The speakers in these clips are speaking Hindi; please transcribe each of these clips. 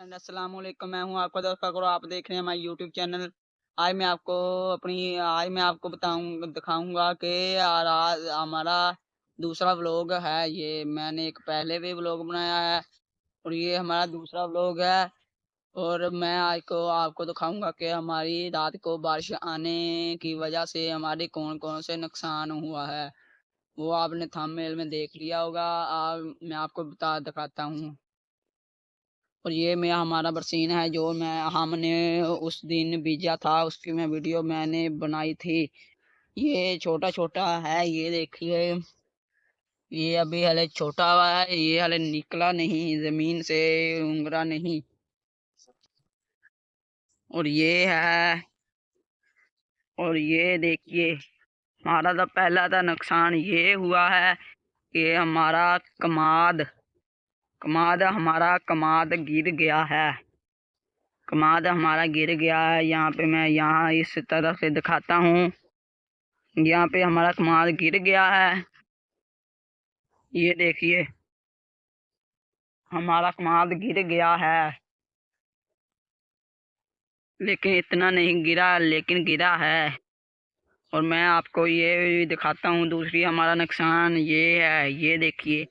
अस्सलाम वालेकुम। मैं हूँ आपका दोस्त फकरो। आप देख रहे हैं हमारे यूट्यूब चैनल। आज मैं आपको दिखाऊंगा कि आज हमारा दूसरा व्लॉग है। ये मैंने एक पहले भी व्लॉग बनाया है और ये हमारा दूसरा व्लॉग है। और मैं आज को आपको दिखाऊंगा कि हमारी रात को बारिश आने की वजह से हमारे कौन कौन से नुकसान हुआ है। वो आपने थंबनेल में देख लिया होगा। मैं आपको बता दिखाता हूँ। और ये मैं हमारा बरसीन है जो मैं हमने उस दिन बीजा था, उसकी मैं वीडियो मैंने बनाई थी। ये छोटा छोटा है, ये देखिए। ये अभी हले छोटा हुआ है, ये हले निकला नहीं जमीन से, उंगरा नहीं। और ये है, और ये देखिए हमारा तो पहला था नुकसान ये हुआ है कि हमारा कमाद कमाद हमारा कमाद गिर गया है। कमाद हमारा गिर गया है। यहाँ पे मैं यहाँ इस तरह से दिखाता हूँ। यहाँ पे हमारा कमाद गिर गया है। ये देखिए हमारा कमाद गिर गया है, लेकिन इतना नहीं गिरा, लेकिन गिरा है। और मैं आपको ये भी दिखाता हूँ। दूसरी हमारा नुकसान ये है, ये देखिए।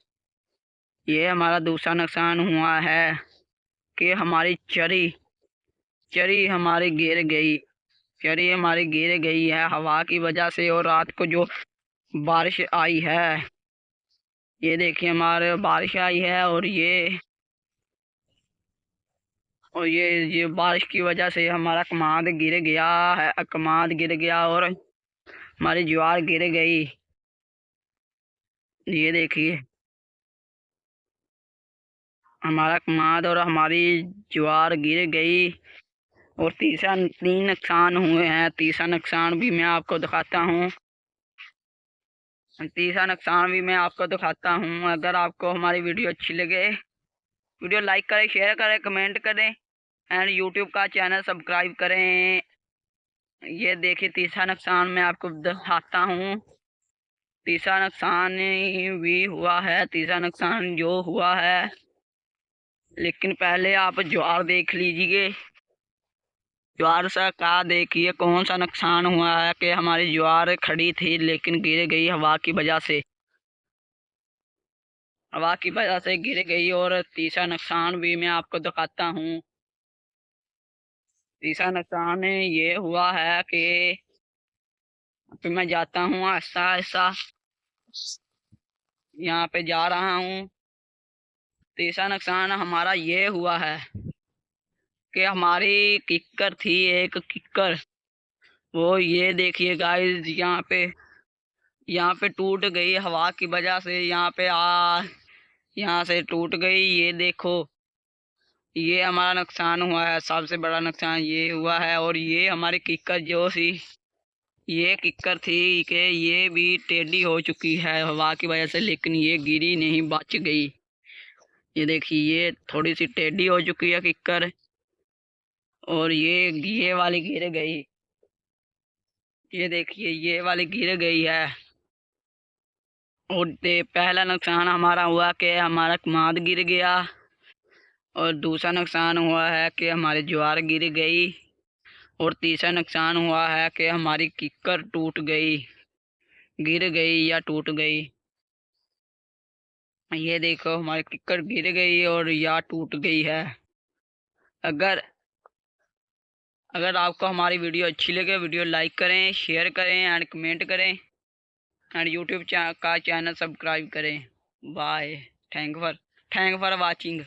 ये हमारा दूसरा नुकसान हुआ है कि हमारी चरी चरी हमारी गिर गई। चरी हमारी गिर गई है हवा की वजह से। और रात को जो बारिश आई है, ये देखिए हमारे बारिश आई है। और ये बारिश की वजह से हमारा कमाद गिर गया है। कमाद गिर गया और हमारी ज्वार गिर गई। ये देखिए हमारा कमाद और हमारी ज्वार गिर गई। और तीन नुकसान हुए हैं। तीसरा नुकसान भी मैं आपको दिखाता हूँ। अगर आपको हमारी वीडियो अच्छी लगे, वीडियो लाइक करें, शेयर करें, कमेंट करें एंड यूट्यूब का चैनल सब्सक्राइब करें। ये देखिए तीसरा नुकसान मैं आपको दिखाता हूँ। तीसरा नुकसान भी हुआ है। तीसरा नुकसान जो हुआ है, लेकिन पहले आप ज्वार देख लीजिए। ज्वार सा का देखिए कौन सा नुकसान हुआ है कि हमारी ज्वार खड़ी थी लेकिन गिर गई हवा की वजह से। हवा की वजह से गिर गई। और तीसरा नुकसान भी मैं आपको दिखाता हूँ। तीसरा नुकसान ये हुआ है कि फिर मैं जाता हूँ आहिस्ता आहिस्ता, यहाँ पे जा रहा हूँ। तीसरा नुकसान हमारा ये हुआ है कि हमारी किक्कर थी, एक किक्कर। वो ये देखिए गाइस, यहाँ पे टूट गई हवा की वजह से। यहाँ से टूट गई। ये देखो, ये हमारा नुकसान हुआ है। सबसे बड़ा नुकसान ये हुआ है। और ये हमारी किक्कर जो सी, ये किक्कर थी कि ये भी टेढ़ी हो चुकी है हवा की वजह से, लेकिन ये गिरी नहीं, बच गई। ये देखिए ये थोड़ी सी टेढ़ी हो चुकी है किक्कर। और ये वाली गिर गई। ये देखिए ये वाली गिर गई है। और पहला नुकसान हमारा हुआ कि हमारा कमाद गिर गया। और दूसरा नुकसान हुआ है कि हमारी ज्वार गिर गई। और तीसरा नुकसान हुआ है कि हमारी किक्कर टूट गई, गिर गई या टूट गई। ये देखो हमारी किक्कर गिर गई और या टूट गई है। अगर अगर आपको हमारी वीडियो अच्छी लगे, वीडियो लाइक करें, शेयर करें एंड कमेंट करें एंड यूट्यूब का चैनल सब्सक्राइब करें। बाय। Thank for watching.